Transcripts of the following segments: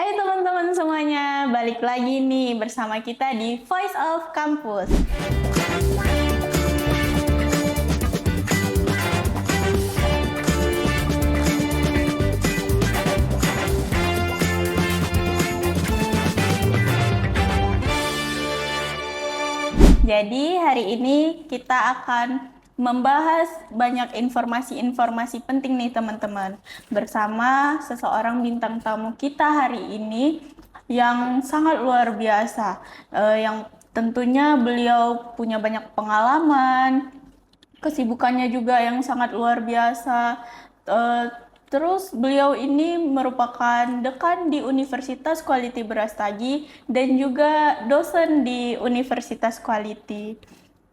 Hai teman-teman semuanya, balik lagi nih bersama kita di Voice of Campus. Jadi hari ini kita akan membahas banyak informasi-informasi penting nih teman-teman bersama seseorang bintang tamu kita hari ini yang sangat luar biasa, yang tentunya beliau punya banyak pengalaman, kesibukannya juga yang sangat luar biasa. Eh, Terus beliau ini merupakan dekan di Universitas Quality Brastagi dan juga dosen di Universitas Quality.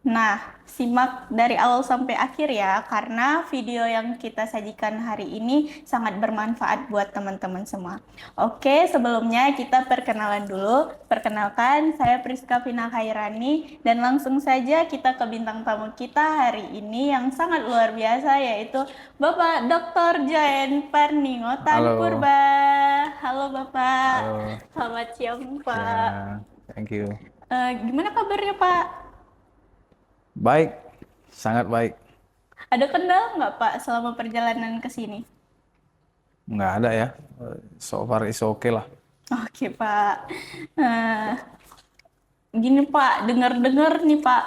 Nah, simak dari awal sampai akhir ya, karena video yang kita sajikan hari ini sangat bermanfaat buat teman-teman semua. Oke, sebelumnya kita perkenalan dulu. Perkenalkan, saya Priska Vina Khairani, dan langsung saja kita ke bintang tamu kita hari ini yang sangat luar biasa, yaitu Bapak Dr. Joen Perningotan Halo, Purba. Halo Bapak, halo, selamat siang Pak. ya, thank you. Gimana kabarnya Pak? Baik, sangat baik. Ada kendala nggak Pak selama perjalanan ke sini? Nggak ada ya, so far is okay lah. Oke Pak. Eh, Gini Pak, dengar-dengar nih Pak,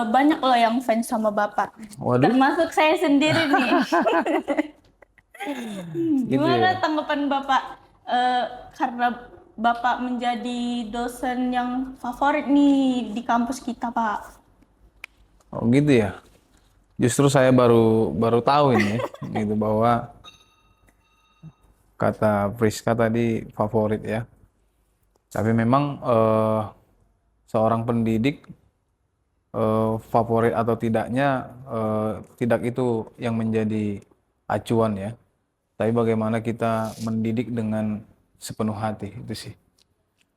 banyak loh yang fans sama Bapak. Waduh, Termasuk saya sendiri nih. gitu Gimana ya. tanggapan Bapak eh, karena Bapak menjadi dosen yang favorit nih di kampus kita Pak? Oh gitu ya. Justru saya baru baru tahu ini ya, gitu bahwa kata Priska tadi favorit ya. Tapi memang seorang pendidik favorit atau tidaknya tidak itu yang menjadi acuan ya. Tapi bagaimana kita mendidik dengan sepenuh hati itu sih.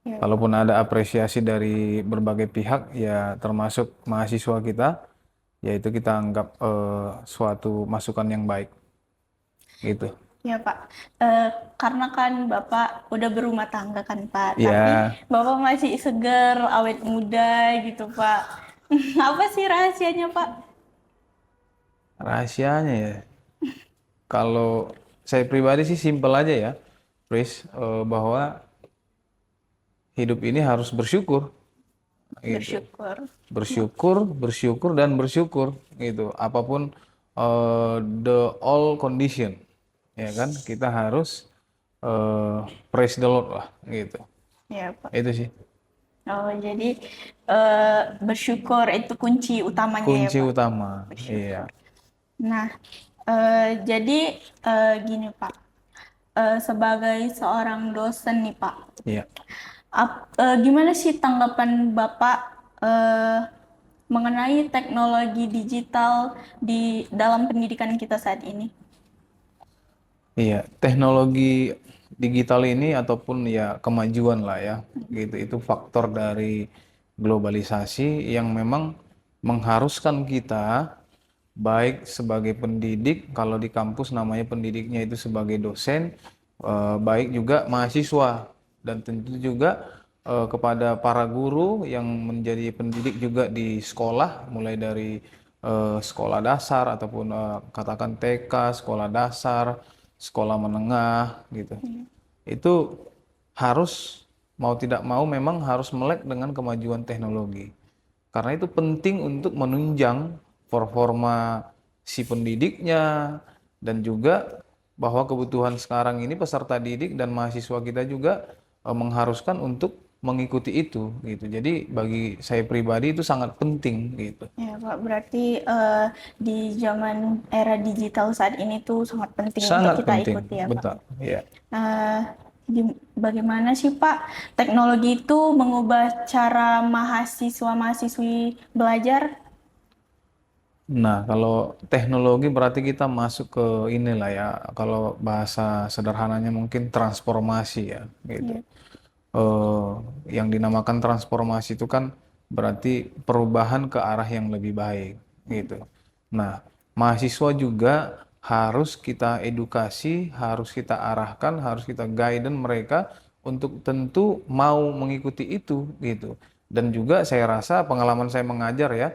Ya, Kalaupun ada apresiasi dari berbagai pihak, ya termasuk mahasiswa kita, yaitu kita anggap suatu masukan yang baik, gitu. ya Pak. Eh, karena kan Bapak udah berumah tangga kan Pak, tapi Ya, Bapak masih seger, awet muda gitu Pak. Apa sih rahasianya Pak? rahasianya ya. Kalau saya pribadi sih simpel aja ya, Pris, bahwa hidup ini harus bersyukur, gitu. Bersyukur. Bersyukur, bersyukur dan bersyukur, gitu. Apapun the all condition, ya kan? Kita harus praise the Lord lah, gitu. Ya Pak. Itu sih Oh, jadi bersyukur itu kunci utamanya ya kunci Pak. utama. Iya, Bersyukur. Nah, jadi gini Pak, sebagai seorang dosen nih Pak, iya. gimana sih tanggapan Bapak eh, mengenai teknologi digital di dalam pendidikan kita saat ini? Iya, teknologi digital ini ataupun ya kemajuan lah ya, gitu. Itu faktor dari globalisasi yang memang mengharuskan kita baik sebagai pendidik, kalau di kampus namanya pendidiknya itu sebagai dosen, baik juga mahasiswa dan tentu juga kepada para guru yang menjadi pendidik juga di sekolah, mulai dari sekolah dasar ataupun katakan TK, sekolah dasar, sekolah menengah gitu. Itu harus mau tidak mau memang harus melek dengan kemajuan teknologi. Karena itu penting untuk menunjang performa si pendidiknya dan juga bahwa kebutuhan sekarang ini peserta didik dan mahasiswa kita juga mengharuskan untuk mengikuti itu gitu. Jadi bagi saya pribadi itu sangat penting gitu. Ya Pak, berarti di zaman era digital saat ini tuh sangat penting untuk Sangat kita penting, ikuti ya Pak. betul. Ya. Eh, Bagaimana sih Pak teknologi itu mengubah cara mahasiswa-mahasiswi belajar? Nah, kalau teknologi berarti kita masuk ke inilah ya, kalau bahasa sederhananya mungkin transformasi ya, gitu. Ya, eh, yang dinamakan transformasi itu kan berarti perubahan ke arah yang lebih baik gitu. Nah, mahasiswa juga harus kita edukasi, harus kita arahkan, harus kita guidance mereka untuk tentu mau mengikuti itu gitu. Dan juga saya rasa pengalaman saya mengajar ya,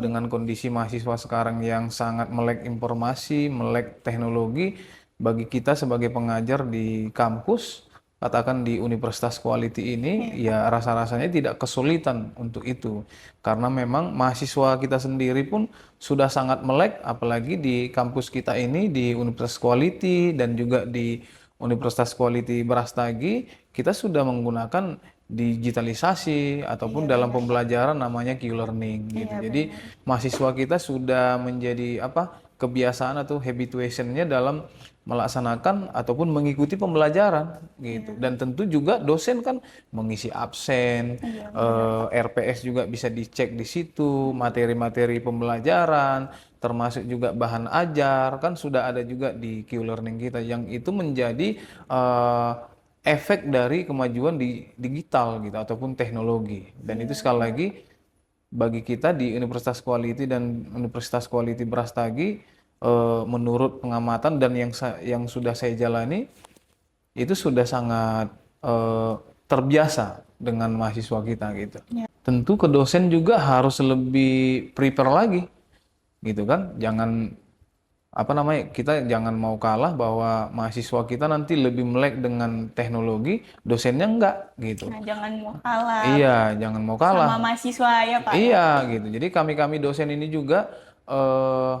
dengan kondisi mahasiswa sekarang yang sangat melek informasi, melek teknologi, bagi kita sebagai pengajar di kampus, katakan di Universitas Quality ini, ya rasa-rasanya tidak kesulitan untuk itu. Karena memang mahasiswa kita sendiri pun sudah sangat melek, apalagi di kampus kita ini, di Universitas Quality dan juga di Universitas Quality Brastagi, kita sudah menggunakan digitalisasi ataupun dalam pembelajaran namanya Q-learning gitu. Iya, Jadi mahasiswa kita sudah menjadi kebiasaan atau habituationnya dalam melaksanakan ataupun mengikuti pembelajaran gitu. Dan tentu juga dosen kan mengisi absen, RPS juga bisa dicek di situ, materi-materi pembelajaran, termasuk juga bahan ajar kan sudah ada juga di Q-learning kita, yang itu menjadi efek dari kemajuan di digital gitu ataupun teknologi. Dan itu sekali lagi bagi kita di Universitas Quality dan Universitas Quality Brastagi, menurut pengamatan dan yang sudah saya jalani, itu sudah sangat terbiasa dengan mahasiswa kita gitu. Tentu ke dosen juga harus lebih prepare lagi gitu kan. Jangan kita jangan mau kalah bahwa mahasiswa kita nanti lebih melek dengan teknologi, dosennya enggak gitu. Nah, jangan mau kalah Iya, jangan mau kalah. sama mahasiswa ya Pak. Iya gitu. Jadi kami dosen ini juga eh,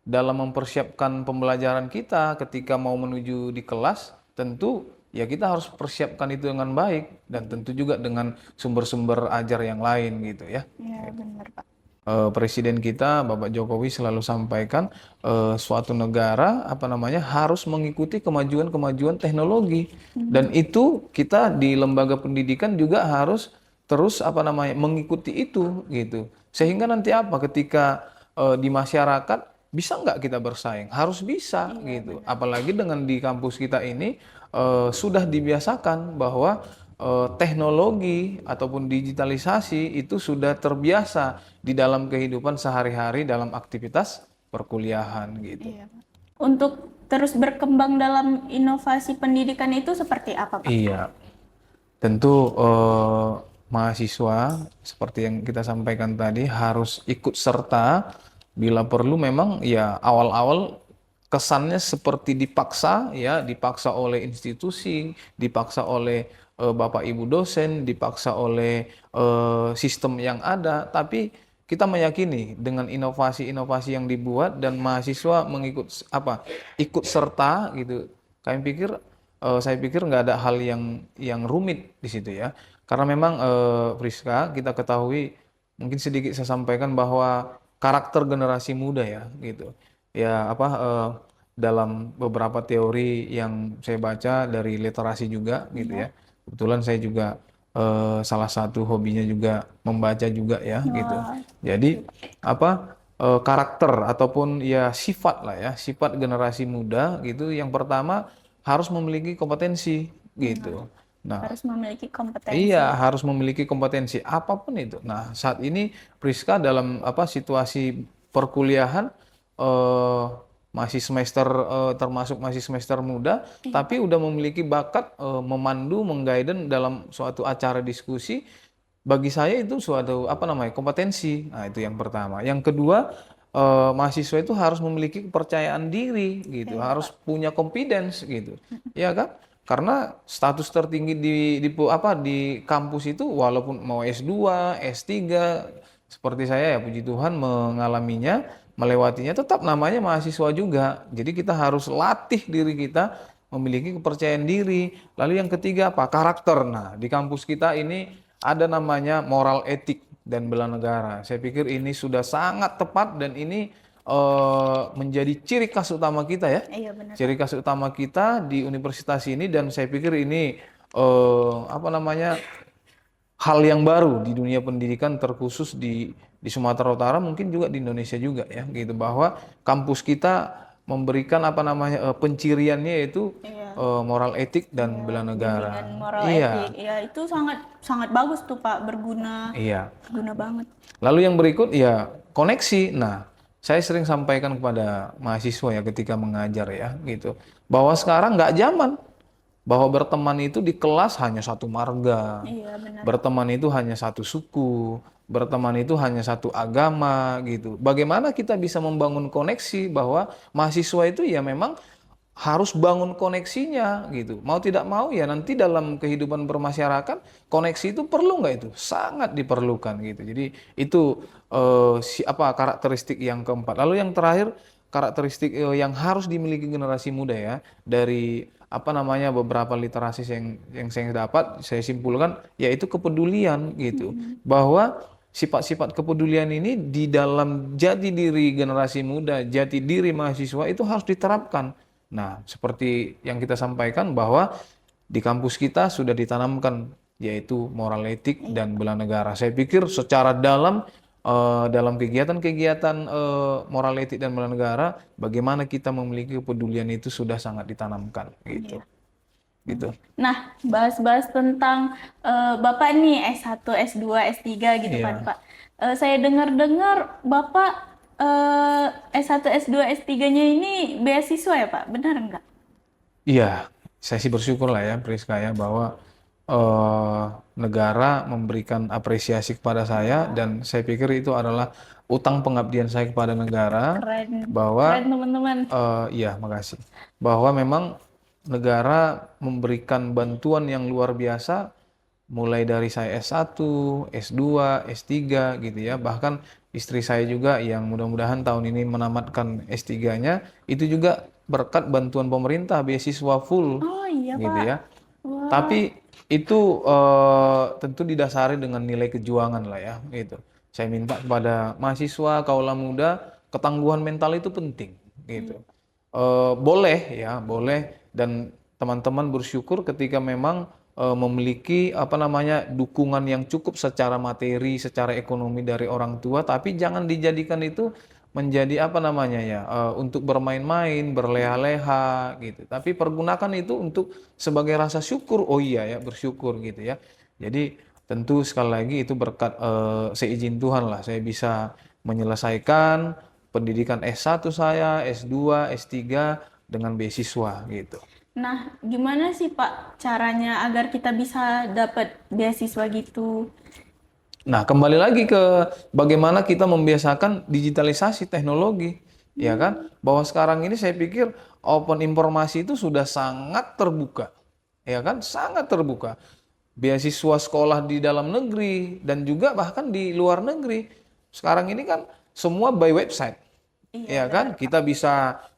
dalam mempersiapkan pembelajaran kita ketika mau menuju di kelas, tentu ya kita harus persiapkan itu dengan baik dan tentu juga dengan sumber-sumber ajar yang lain gitu ya. Iya, benar Pak. Presiden kita Bapak Jokowi selalu sampaikan, suatu negara harus mengikuti kemajuan-kemajuan teknologi, dan itu kita di lembaga pendidikan juga harus terus mengikuti itu gitu, sehingga nanti ketika di masyarakat bisa nggak kita bersaing, harus bisa gitu. Apalagi dengan di kampus kita ini sudah dibiasakan bahwa teknologi ataupun digitalisasi itu sudah terbiasa di dalam kehidupan sehari-hari dalam aktivitas perkuliahan gitu. Iya, Pak. Untuk terus berkembang dalam inovasi pendidikan itu seperti apa, Pak? Iya, tentu mahasiswa seperti yang kita sampaikan tadi harus ikut serta, bila perlu memang ya awal-awal kesannya seperti dipaksa ya, dipaksa oleh institusi, dipaksa oleh Bapak Ibu dosen, dipaksa oleh sistem yang ada, tapi kita meyakini dengan inovasi-inovasi yang dibuat dan mahasiswa ikut serta gitu. Saya pikir nggak ada hal yang rumit di situ ya. Karena memang Friska, kita ketahui, mungkin sedikit saya sampaikan bahwa karakter generasi muda ya gitu. Ya dalam beberapa teori yang saya baca dari literasi juga gitu ya. Kebetulan saya juga salah satu hobinya juga membaca juga ya gitu. Jadi karakter ataupun ya sifat lah ya, sifat generasi muda gitu. Yang pertama harus memiliki kompetensi gitu. Nah, Harus memiliki kompetensi. iya, harus memiliki kompetensi apapun itu. Nah, saat ini Priska dalam situasi perkuliahan, masih semester termasuk masih semester muda, tapi udah memiliki bakat memandu, mengguiden dalam suatu acara diskusi. Bagi saya itu suatu kompetensi. Nah, itu yang pertama. Yang kedua, mahasiswa itu harus memiliki kepercayaan diri gitu, harus punya confidence gitu. Ya kan? Karena status tertinggi di kampus itu, walaupun mau S2, S3, seperti saya ya puji Tuhan mengalaminya, melewatinya, tetap namanya mahasiswa juga. Jadi kita harus latih diri kita memiliki kepercayaan diri. Lalu yang ketiga karakter. Nah, di kampus kita ini ada namanya moral etik dan bela negara. Saya pikir ini sudah sangat tepat dan ini menjadi ciri khas utama kita ya. Iya, benar. Ciri khas utama kita di universitas ini, dan saya pikir ini hal yang baru di dunia pendidikan, terkhusus di Sumatera Utara, mungkin juga di Indonesia juga ya gitu, bahwa kampus kita memberikan penciriannya yaitu moral etik dan bela negara. Bimbingan moral etik. Ya, itu sangat sangat bagus tuh Pak, berguna. Iya. Berguna banget. Lalu yang berikut ya koneksi. Nah, saya sering sampaikan kepada mahasiswa ya ketika mengajar ya gitu, bahwa sekarang nggak zaman bahwa berteman itu di kelas hanya satu marga, Iya, benar. berteman itu hanya satu suku, berteman itu hanya satu agama gitu. Bagaimana kita bisa membangun koneksi bahwa mahasiswa itu ya memang harus bangun koneksinya gitu. Mau tidak mau ya nanti dalam kehidupan bermasyarakat koneksi itu perlu nggak itu? Sangat diperlukan gitu. Jadi itu karakteristik yang keempat. Lalu yang terakhir karakteristik yang harus dimiliki generasi muda ya dari beberapa literasi yang saya dapat saya simpulkan yaitu kepedulian gitu. Bahwa sifat-sifat kepedulian ini di dalam jati diri generasi muda, jati diri mahasiswa itu harus diterapkan. Nah, seperti yang kita sampaikan bahwa di kampus kita sudah ditanamkan yaitu moral etik dan bela negara. Saya pikir secara dalam kegiatan-kegiatan moral etik dan bela negara, bagaimana kita memiliki kepedulian itu sudah sangat ditanamkan gitu. Gitu. Nah, bahas-bahas tentang Bapak nih S1, S2, S3 gitu kan, Iya. Pak. Saya dengar-dengar Bapak S1, S2, S3-nya ini beasiswa ya, Pak? Benar nggak? Iya, saya sih bersyukur lah ya, Priska ya, bahwa eh, negara memberikan apresiasi kepada saya dan saya pikir itu adalah utang pengabdian saya kepada negara Keren. Keren, bahwa teman-teman. iya, makasih. Bahwa memang negara memberikan bantuan yang luar biasa mulai dari saya S1, S2, S3 gitu ya. Bahkan istri saya juga yang mudah-mudahan tahun ini menamatkan S3-nya itu juga berkat bantuan pemerintah beasiswa full Oh iya, gitu Pak. ya. Wah, Tapi itu tentu didasari dengan nilai kejuangan lah ya gitu. Saya minta kepada mahasiswa, kaula muda, ketangguhan mental itu penting gitu. Boleh ya, boleh dan teman-teman bersyukur ketika memang memiliki dukungan yang cukup secara materi, secara ekonomi dari orang tua, tapi jangan dijadikan itu menjadi untuk bermain-main, berleha-leha gitu. Tapi pergunakan itu untuk sebagai rasa syukur. Oh iya ya, bersyukur gitu ya. Jadi tentu sekali lagi itu berkat seizin Tuhan lah saya bisa menyelesaikan pendidikan S1 saya, S2, S3 dengan beasiswa gitu. nah gimana sih Pak caranya agar kita bisa dapat beasiswa gitu? Nah, kembali lagi ke bagaimana kita membiasakan digitalisasi teknologi, ya kan? Bahwa sekarang ini saya pikir open informasi itu sudah sangat terbuka, ya kan? Sangat terbuka. Beasiswa sekolah di dalam negeri dan juga bahkan di luar negeri. Sekarang ini kan semua by website. Iya, Ya kan, benar. kita bisa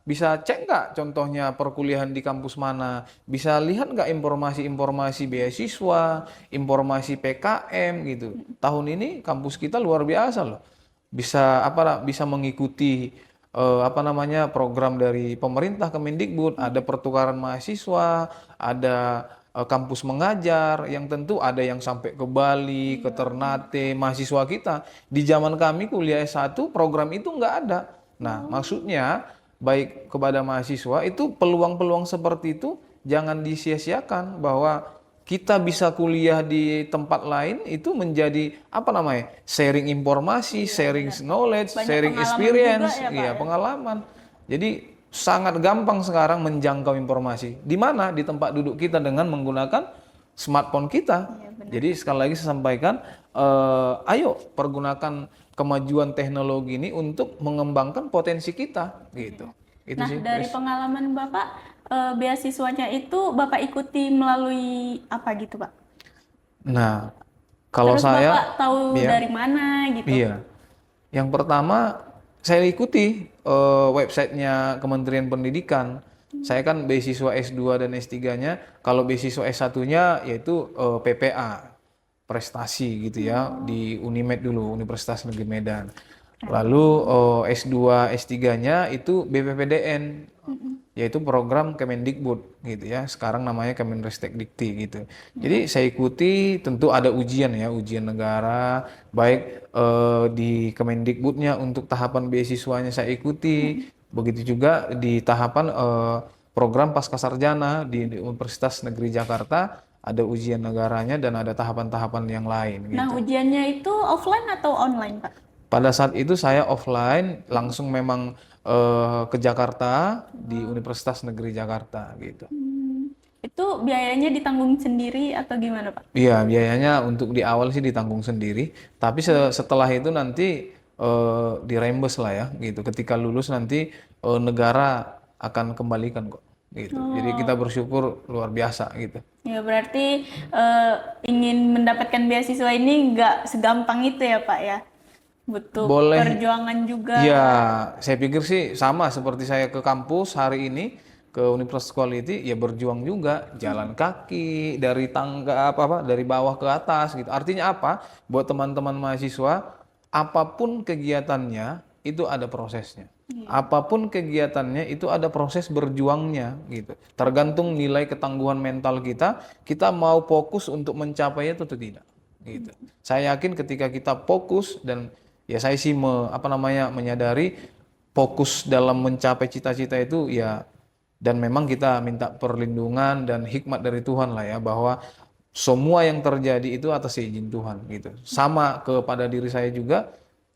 bisa cek nggak contohnya perkuliahan di kampus mana, bisa lihat nggak informasi-informasi beasiswa, informasi PKM gitu. Tahun ini kampus kita luar biasa loh, bisa mengikuti program dari pemerintah Kemendikbud, ada pertukaran mahasiswa, ada kampus mengajar, yang tentu ada yang sampai ke Bali, ke Ternate, mahasiswa kita. Di zaman kami kuliah S1 program itu nggak ada. Nah, maksudnya baik kepada mahasiswa itu peluang-peluang seperti itu jangan disia-siakan bahwa kita bisa kuliah di tempat lain itu menjadi sharing informasi, sharing knowledge, Banyak sharing pengalaman experience, juga ya Pak iya ya. pengalaman. Jadi sangat gampang sekarang menjangkau informasi. Di mana? Di tempat duduk kita dengan menggunakan smartphone kita. Iya, benar. Jadi sekali lagi saya sampaikan, ayo pergunakan kemajuan teknologi ini untuk mengembangkan potensi kita, gitu. Itu Nah, sih, dari Chris. pengalaman Bapak, beasiswanya itu Bapak ikuti melalui apa gitu, Pak? Nah, kalau Terus saya, Bapak tahu ya, dari mana gitu? iya. Yang pertama saya ikuti websitenya Kementerian Pendidikan. Saya kan beasiswa S2 dan S3-nya. Kalau beasiswa S1-nya yaitu PPA, prestasi gitu ya, di Unimed dulu, Universitas Negeri Medan. Lalu S2, S3-nya itu BPPDN, yaitu program Kemendikbud gitu ya. Sekarang namanya Kemenristek-Dikti gitu. Jadi saya ikuti, tentu ada ujian ya, ujian negara, baik di Kemendikbudnya untuk tahapan beasiswanya saya ikuti, begitu juga di tahapan program Pascasarjana di Universitas Negeri Jakarta ada ujian negaranya dan ada tahapan-tahapan yang lain Nah, gitu. ujiannya itu offline atau online, Pak? Pada saat itu saya offline, langsung memang ke Jakarta di Universitas Negeri Jakarta gitu. Itu biayanya ditanggung sendiri atau gimana, Pak? Iya, biayanya untuk di awal sih ditanggung sendiri, tapi setelah itu nanti direimburse lah ya, gitu. Ketika lulus nanti negara akan kembalikan kok, gitu. Jadi kita Oh, bersyukur luar biasa gitu. ya berarti ingin mendapatkan beasiswa ini nggak segampang itu ya, Pak ya? Butuh Boleh, perjuangan juga. ya saya pikir sih sama seperti saya ke kampus hari ini ke Universitas Quality ya berjuang juga jalan kaki dari tangga apa dari bawah ke atas gitu. Artinya apa? Buat teman-teman mahasiswa, apapun kegiatannya itu ada prosesnya. Iya. Apapun kegiatannya itu ada proses berjuangnya gitu. Tergantung nilai ketangguhan mental kita, kita mau fokus untuk mencapainya itu atau tidak gitu. Saya yakin ketika kita fokus dan ya saya sih menyadari fokus dalam mencapai cita-cita itu ya dan memang kita minta perlindungan dan hikmat dari Tuhan lah ya bahwa semua yang terjadi itu atas izin Tuhan gitu. Sama kepada diri saya juga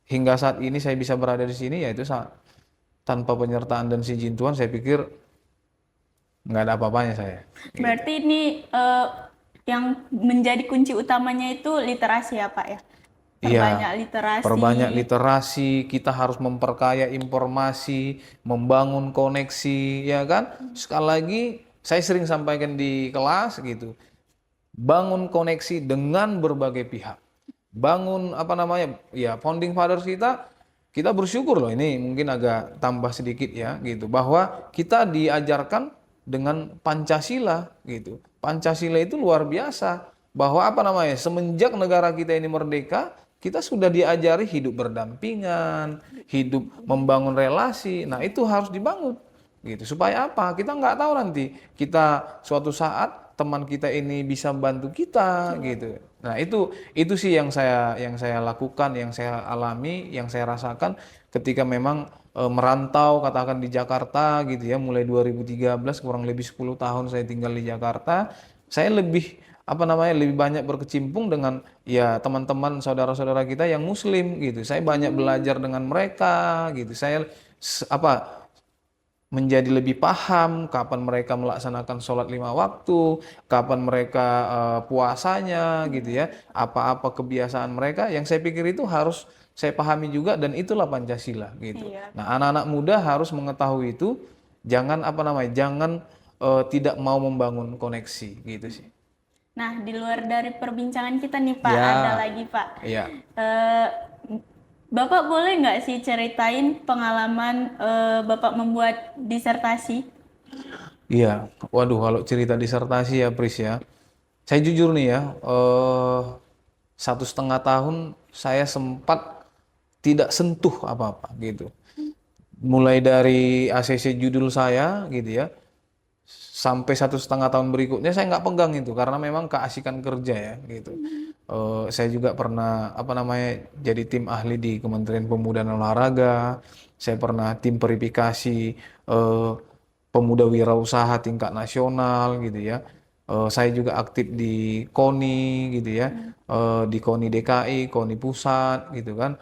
hingga saat ini saya bisa berada di sini yaitu tanpa penyertaan dan izin Tuhan saya pikir nggak ada apa-apanya saya. Gitu. Berarti ini yang menjadi kunci utamanya itu literasi ya, Pak ya? Iya, Perbanyak literasi. perbanyak literasi, kita harus memperkaya informasi, membangun koneksi, ya kan? Sekali lagi, saya sering sampaikan di kelas gitu, bangun koneksi dengan berbagai pihak. Bangun ya founding fathers kita bersyukur loh ini mungkin agak tambah sedikit ya gitu, bahwa kita diajarkan dengan Pancasila gitu. Pancasila itu luar biasa, bahwa semenjak negara kita ini merdeka, kita sudah diajari hidup berdampingan, hidup membangun relasi. Nah, itu harus dibangun gitu. Supaya apa? Kita nggak tahu nanti kita suatu saat teman kita ini bisa bantu kita gitu. Nah, itu sih yang saya lakukan, yang saya alami, yang saya rasakan ketika memang merantau katakan di Jakarta gitu ya, mulai 2013 kurang lebih 10 tahun saya tinggal di Jakarta. Saya lebih banyak berkecimpung dengan ya teman-teman saudara-saudara kita yang muslim gitu. Saya banyak belajar dengan mereka gitu. Saya menjadi lebih paham kapan mereka melaksanakan sholat 5 waktu, kapan mereka puasanya gitu ya, apa-apa kebiasaan mereka yang saya pikir itu harus saya pahami juga dan itulah Pancasila gitu. Iya. Nah, anak-anak muda harus mengetahui itu, jangan jangan tidak mau membangun koneksi gitu sih. Nah, di luar dari perbincangan kita nih Pak, ada Ya, lagi Pak. iya. Eh, Bapak boleh nggak sih ceritain pengalaman Bapak membuat disertasi? Iya, waduh kalau cerita disertasi ya Pris ya, saya jujur nih ya, 1,5 tahun saya sempat tidak sentuh apa-apa gitu. Mulai dari ACC judul saya gitu ya, sampai 1,5 tahun berikutnya saya nggak pegang itu karena memang keasikan kerja ya gitu. Saya juga pernah jadi tim ahli di Kementerian Pemuda dan Olahraga. Saya pernah tim verifikasi eh, pemuda wirausaha tingkat nasional gitu ya. Saya juga aktif di KONI gitu ya, di KONI DKI, KONI Pusat gitu kan.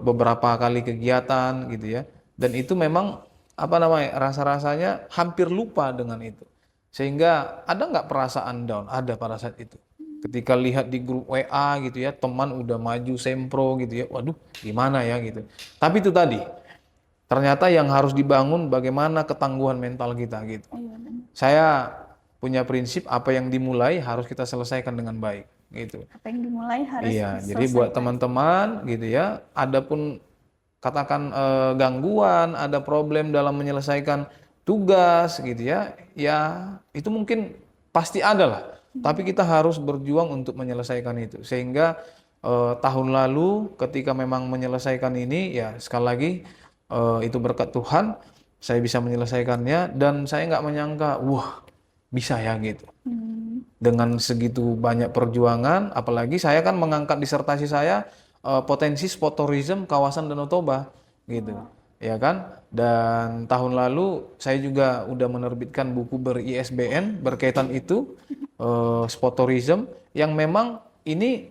Beberapa kali kegiatan gitu ya. Dan itu memang rasa-rasanya hampir lupa dengan itu. Sehingga ada nggak perasaan down? Ada pada saat itu. Ketika lihat di grup WA gitu ya, teman udah maju sempro gitu ya, waduh gimana ya gitu. Tapi itu tadi, ternyata yang harus dibangun bagaimana ketangguhan mental kita gitu. Iya, benar. Saya punya prinsip apa yang dimulai harus kita selesaikan dengan baik gitu. Apa yang dimulai harus Iya, jadi buat diselesaikan. teman-teman gitu ya, adapun katakan gangguan, ada problem dalam menyelesaikan tugas gitu ya, ya itu mungkin pasti ada lah. Tapi kita harus berjuang untuk menyelesaikan itu. Sehingga tahun lalu ketika memang menyelesaikan ini, ya sekali lagi itu berkat Tuhan, saya bisa menyelesaikannya dan saya nggak menyangka, wah bisa ya gitu. Hmm. Dengan segitu banyak perjuangan, apalagi saya kan mengangkat disertasi saya potensi sport tourism kawasan Danau Toba gitu. Ya kan? Dan tahun lalu saya juga udah menerbitkan buku ber-ISBN berkaitan itu sport tourism yang memang ini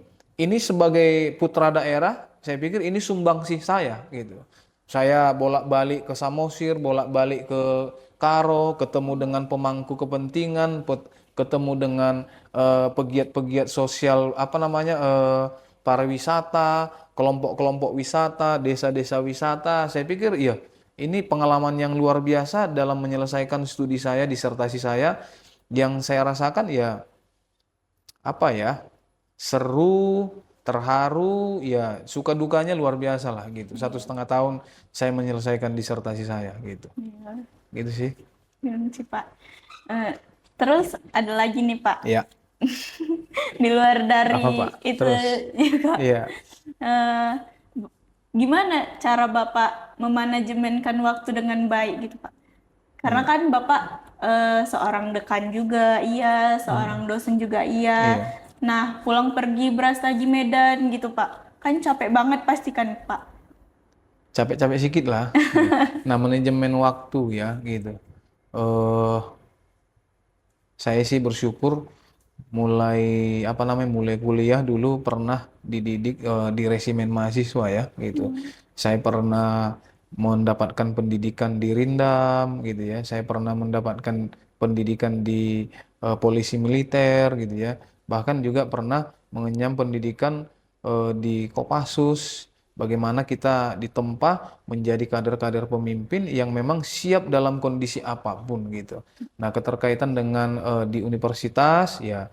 sebagai putra daerah, saya pikir ini sumbangsih saya gitu. Saya bolak-balik ke Samosir, bolak-balik ke karo, ketemu dengan pemangku kepentingan, ketemu dengan pegiat-pegiat sosial pariwisata, kelompok-kelompok wisata, desa-desa wisata. Saya pikir iya, ini pengalaman yang luar biasa dalam menyelesaikan studi saya, disertasi saya, yang saya rasakan ya seru, terharu, ya suka dukanya luar biasa lah gitu. 1,5 tahun saya menyelesaikan disertasi saya gitu. Iya, Gitu sih. sih Pak. Eh, Terus ada lagi nih Pak, Ya, di luar apa dari Pak? itu Terus, juga, iya. eh, gimana cara Bapak memanajemenkan waktu dengan baik gitu Pak? Karena kan Bapak seorang dekan juga iya, seorang dosen juga iya. Iya. Nah, pulang pergi Brastagi Medan gitu Pak. Kan capek banget pasti kan Pak. Capek-capek sedikit lah. Nah, manajemen waktu ya gitu. eh saya sih bersyukur mulai mulai kuliah dulu pernah dididik di resimen mahasiswa ya gitu. Saya pernah mendapatkan pendidikan di Rindam gitu ya. Saya pernah mendapatkan pendidikan di polisi militer gitu ya. Bahkan juga pernah mengenyam pendidikan di Kopassus. Bagaimana kita ditempa menjadi kader-kader pemimpin yang memang siap dalam kondisi apapun gitu. Nah, keterkaitan dengan di universitas ya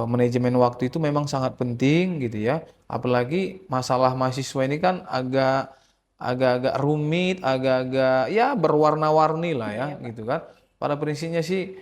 manajemen waktu itu memang sangat penting gitu ya. Apalagi masalah mahasiswa ini kan agak-agak rumit, agak-agak ya berwarna-warni lah ya gitu kan. Pada prinsipnya sih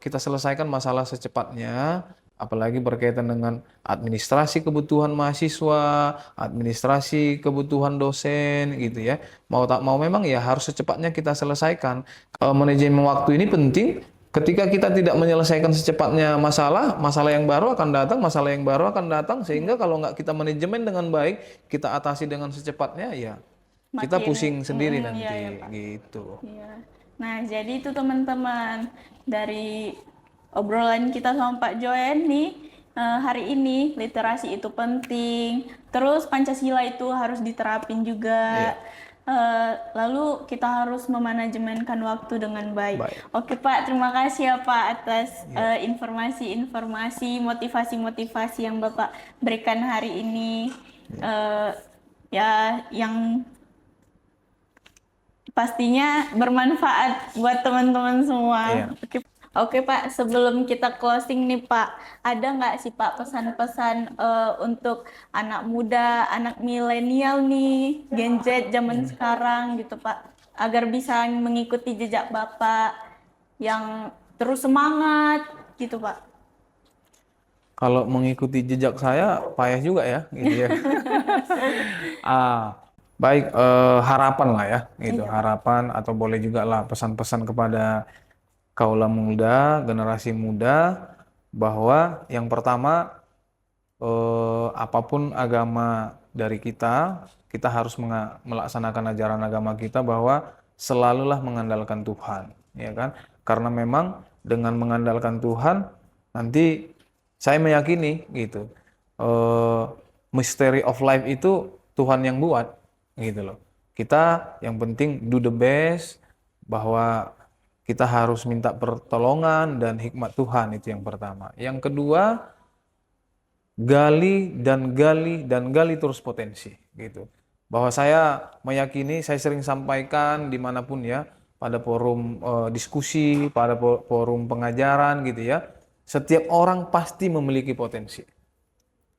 kita selesaikan masalah secepatnya, apalagi berkaitan dengan administrasi kebutuhan mahasiswa, administrasi kebutuhan dosen gitu ya. Mau tak mau memang ya harus secepatnya kita selesaikan. Manajemen waktu ini penting. Ketika kita tidak menyelesaikan secepatnya masalah yang baru akan datang, masalah yang baru akan datang, sehingga kalau nggak kita manajemen dengan baik, kita atasi dengan secepatnya, ya kita pusing sendiri Iya nanti, ya Pak. gitu. Iya. Nah, jadi itu teman-teman dari obrolan kita sama Pak Joen nih hari ini, literasi itu penting. Terus Pancasila itu harus diterapin juga. Iya, Lalu kita harus memanajemenkan waktu dengan baik. baik. Oke Pak, terima kasih ya Pak atas Iya. informasi-informasi, motivasi-motivasi yang Bapak berikan hari ini. Eh, Ya, yang pastinya bermanfaat buat teman-teman semua. Iya. Oke Pak, sebelum kita closing nih Pak, ada nggak sih Pak pesan-pesan untuk anak muda, anak milenial nih, Gen Z zaman sekarang gitu Pak, agar bisa mengikuti jejak Bapak yang terus semangat gitu Pak. Kalau mengikuti jejak saya, payah juga ya, gitu ya. Baik, harapan lah ya, gitu. Harapan atau boleh juga lah pesan-pesan kepada kaula muda, generasi muda, bahwa yang pertama, apapun agama dari kita harus melaksanakan ajaran agama kita bahwa selalulah mengandalkan Tuhan, ya kan? Karena memang dengan mengandalkan Tuhan, nanti saya meyakini gitu, mystery of life itu Tuhan yang buat, gitu loh. Kita yang penting do the best, bahwa kita harus minta pertolongan dan hikmat Tuhan, itu yang pertama. Yang kedua, gali dan gali dan gali terus potensi, gitu. Bahwa saya meyakini, saya sering sampaikan dimanapun ya, pada forum diskusi, pada forum pengajaran gitu ya, setiap orang pasti memiliki potensi.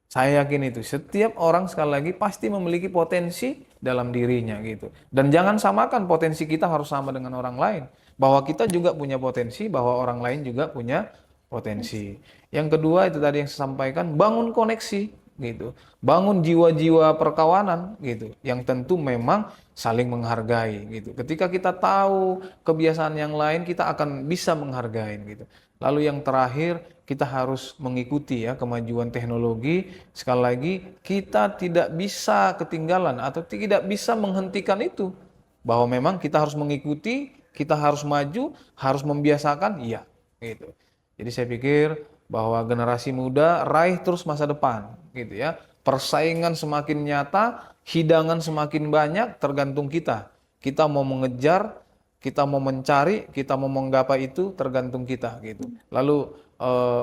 Saya yakin itu. Setiap orang sekali lagi pasti memiliki potensi dalam dirinya gitu. Dan jangan samakan potensi kita harus sama dengan orang lain. Bahwa kita juga punya potensi, bahwa orang lain juga punya potensi. Yang kedua itu tadi yang saya sampaikan, bangun koneksi gitu. Bangun jiwa-jiwa perkawanan gitu. Yang tentu memang saling menghargai gitu. Ketika kita tahu kebiasaan yang lain, kita akan bisa menghargai gitu. Lalu yang terakhir, kita harus mengikuti ya kemajuan teknologi. Sekali lagi, kita tidak bisa ketinggalan atau tidak bisa menghentikan itu. Bahwa memang kita harus mengikuti, kita harus maju, harus membiasakan, iya gitu. Jadi saya pikir bahwa generasi muda raih terus masa depan gitu ya. Persaingan semakin nyata, hidangan semakin banyak, tergantung kita. Kita mau mengejar, kita mau mencari, kita mau menggapai itu tergantung kita gitu. Lalu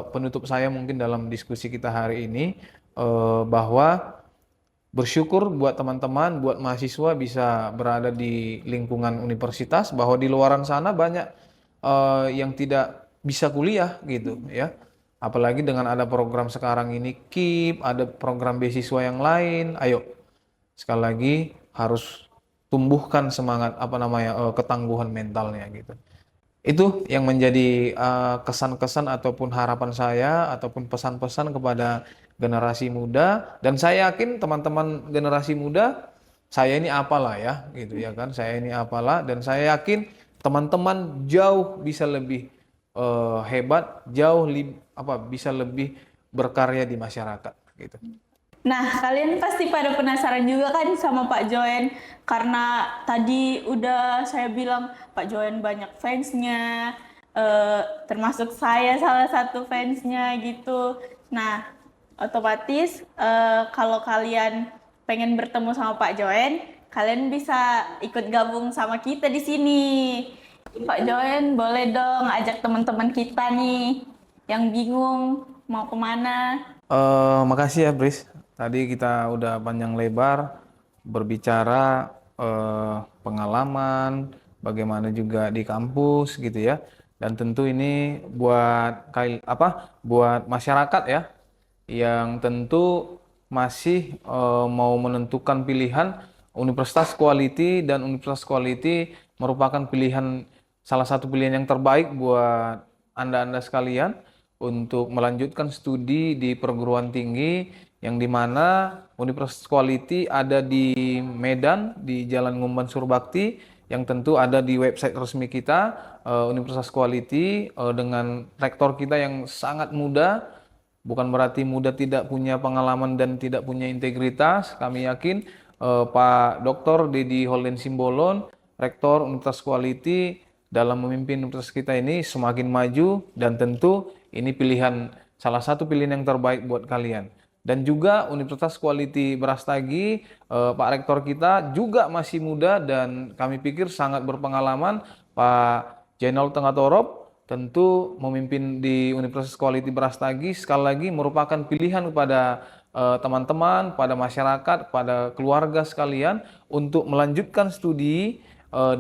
penutup saya mungkin dalam diskusi kita hari ini bahwa bersyukur buat teman-teman, buat mahasiswa bisa berada di lingkungan universitas, bahwa di luaran sana banyak yang tidak bisa kuliah gitu ya. Apalagi dengan ada program sekarang ini KIP, ada program beasiswa yang lain. Ayo, sekali lagi harus tumbuhkan semangat ketangguhan mentalnya gitu. Itu yang menjadi kesan-kesan ataupun harapan saya ataupun pesan-pesan kepada generasi muda, dan saya yakin teman-teman generasi muda, saya ini apalah ya gitu ya kan, saya ini apalah, dan saya yakin teman-teman jauh bisa lebih hebat, bisa lebih berkarya di masyarakat gitu. Nah, kalian pasti pada penasaran juga kan sama Pak Joen, karena tadi udah saya bilang Pak Joen banyak fansnya, termasuk saya salah satu fansnya gitu. Nah, otomatis kalau kalian pengen bertemu sama Pak Joen, kalian bisa ikut gabung sama kita di sini. Pak Joen, boleh dong ajak teman-teman kita nih yang bingung mau kemana. Makasih ya Bris. Tadi kita udah panjang lebar berbicara pengalaman, bagaimana juga di kampus gitu ya. Dan tentu ini buat masyarakat ya, yang tentu masih mau menentukan pilihan universitas quality, dan universitas quality merupakan salah satu pilihan yang terbaik buat Anda-Anda sekalian untuk melanjutkan studi di perguruan tinggi, yang dimana Universitas Quality ada di Medan, di Jalan Ngumban Surbakti, yang tentu ada di website resmi kita, Universitas Quality, dengan rektor kita yang sangat muda. Bukan berarti muda tidak punya pengalaman dan tidak punya integritas. Kami yakin Pak Dr. Dedi Holden Simbolon, rektor Universitas Quality, dalam memimpin universitas kita ini semakin maju, dan tentu ini salah satu pilihan yang terbaik buat kalian. Dan juga Universitas Quality Brastagi, Pak Rektor kita juga masih muda dan kami pikir sangat berpengalaman, Pak Jainal Tengatorop, tentu memimpin di Universitas Quality Brastagi sekali lagi merupakan pilihan kepada teman-teman, pada masyarakat, pada keluarga sekalian untuk melanjutkan studi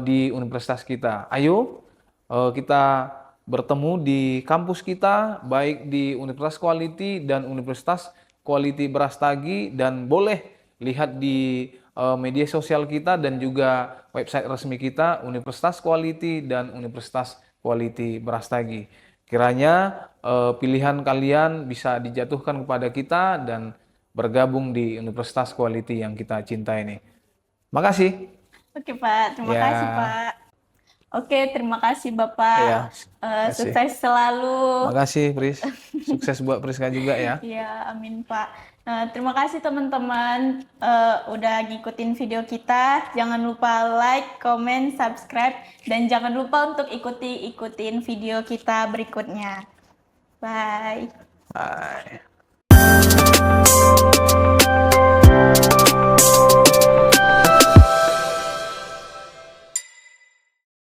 di universitas kita. Ayo kita bertemu di kampus kita, baik di Universitas Quality dan Universitas Quality Brastagi, dan boleh lihat di media sosial kita dan juga website resmi kita, Universitas Quality dan Universitas Quality Brastagi. Kiranya pilihan kalian bisa dijatuhkan kepada kita dan bergabung di Universitas Quality yang kita cintai ini. Makasih. Oke Pak, terima Ya. kasih Pak. Oke, terima kasih Bapak. Ya, makasih. Sukses selalu. Makasih Pris. Sukses buat Priska juga ya. Ya, amin Pak. Terima kasih teman-teman udah ngikutin video kita. Jangan lupa like, comment, subscribe, dan jangan lupa untuk ikutin video kita berikutnya. Bye. Bye.